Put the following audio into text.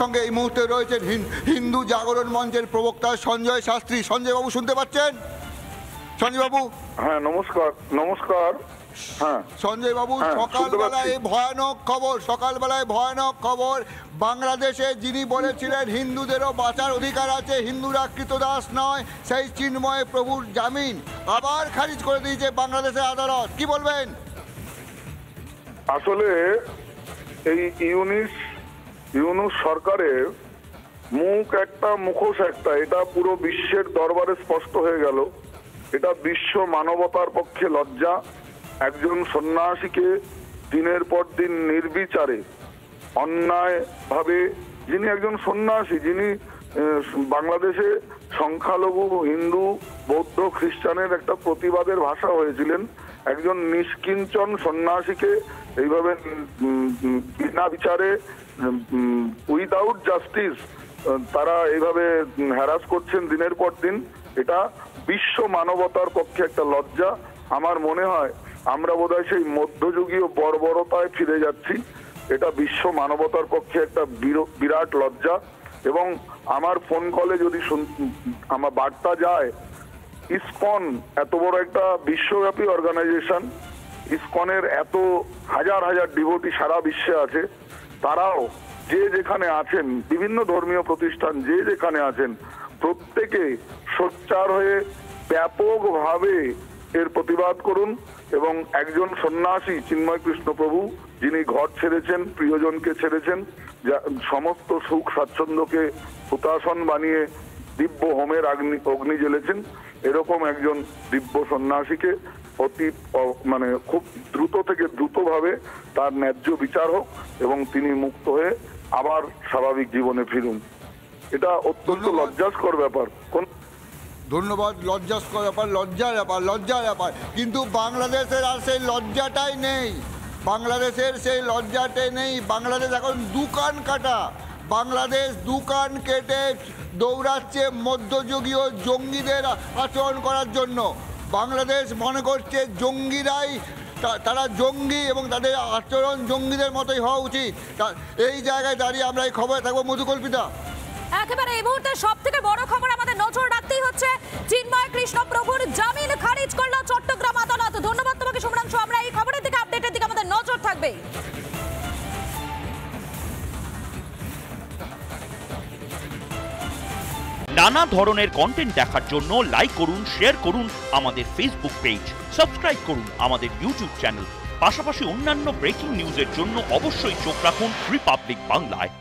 সঙ্গে এই মুহূর্তে রয়েছেন হিন্দু জাগরণ মঞ্চের প্রবক্তা সঞ্জয় শাস্ত্রী। সঞ্জয় বাবু শুনতে পাচ্ছেন? সঞ্জয় বাবু, হ্যাঁ নমস্কার। নমস্কার। হ্যাঁ সঞ্জয় বাবু, সকালবেলায় ভয়ানক খবর বাংলাদেশে যিনি বলেছিলেন হিন্দুদেরও বাঁচার অধিকার আছে, হিন্দুরা কৃতদাস নয়, সেই চিন্ময় প্রভুর জামিন আবার খারিজ করে দিয়েছে বাংলাদেশের আদালত। কি বলবেন? আসলে এই ইউনূস সরকারের মুখ একটা মুখোশ একটা, এটা পুরো বিশ্বের দরবারে স্পষ্ট হয়ে গেল। এটা বিশ্ব মানবতার পক্ষে লজ্জা। একজন সন্ন্যাসীকে দিনের পর দিন নির্বিচারে অন্যায় ভাবে, যিনি একজন সন্ন্যাসী, যিনি বাংলাদেশে সংখ্যালঘু হিন্দু বৌদ্ধ খ্রিস্টানের একটা প্রতিবাদের ভাষা হয়েছিলেন, একজন নিষ্কিঞ্চন সন্ন্যাসীকে এইভাবে বিনা বিচারে উইদাউট জাস্টিস তারা এইভাবে হ্যারাস করছেন দিনের পর দিন। এটা বিশ্ব মানবতার পক্ষে একটা লজ্জা। আমার মনে হয় আমরা বোধহয় সেই মধ্যযুগীয় বর্বরতায় ফিরে যাচ্ছি। এটা বিশ্ব মানবতার পক্ষে একটা বিরাট লজ্জা। এবং আমার ফোন কলে যদি আমার বার্তা যায়, ইসকন এত বড় একটা বিশ্বব্যাপী অর্গানাইজেশন, ইসকনের এত হাজার হাজার ডিভোটি সারা বিশ্বে আছে, তারাও যে যেখানে আছেন, বিভিন্ন ধর্মীয় প্রতিষ্ঠান যে যেখানে আছেন, প্রত্যেকে সোচ্চার হয়ে ব্যাপকভাবে এর প্রতিবাদ করুন। এবং একজন সন্ন্যাসী চিন্ময় কৃষ্ণ প্রভু, যিনি ঘর ছেড়েছেন, প্রিয়জনকে ছেড়েছেন, সমস্ত সুখ স্বাচ্ছন্দ্যকে হুতাসন বানিয়ে দিব্য হোমের অগ্নি জ্বেলেছেন, এরকম একজন দিব্য সন্ন্যাসীকে অতি খুব দ্রুত থেকে দ্রুতভাবে তার ন্যায্য বিচার হোক এবং তিনি মুক্ত হয়ে আবার স্বাভাবিক জীবনে ফিরুন। এটা অত্যন্ত লজ্জাস্কর ব্যাপার। ধন্যবাদ। লজ্জার ব্যাপার। কিন্তু বাংলাদেশের আর সেই লজ্জাটাই নেই। বাংলাদেশ এখন দুকান কাটা। বাংলাদেশ দুকান কেটে দৌড়াচ্ছে মধ্যযুগীয় জঙ্গিদের আচরণ করার জন্য। বাংলাদেশ মনে করছে জঙ্গিরাই, তারা জঙ্গি এবং তাদের আচরণ জঙ্গিদের মতোই হওয়া উচিত। এই জায়গায় দাঁড়িয়ে আমরা এই খবরে থাকবো। মধুকল্পিতা, একেবারে এই মুহূর্তে সব থেকে বড় খবর আমাদের নজর রাখতেই হচ্ছে, চিন্ময় কৃষ্ণ প্রভুর জামিন খারিজ করলো চট্টগ্রাম আদালত। ধন্যবাদ তোমাকে শুভ্রাংশু। আমরা এই খবরের দিকে, আপডেটের দিকে আমাদের নজর থাকবে। নানা ধরনের কন্টেন্ট দেখার জন্য লাইক করুন, শেয়ার করুন আমাদের ফেসবুক পেজ, সাবস্ক্রাইব করুন আমাদের ইউটিউব চ্যানেল। পাশাপাশি অন্যান্য ব্রেকিং নিউজের জন্য অবশ্যই চোখ রাখুন রিপাবলিক বাংলায়।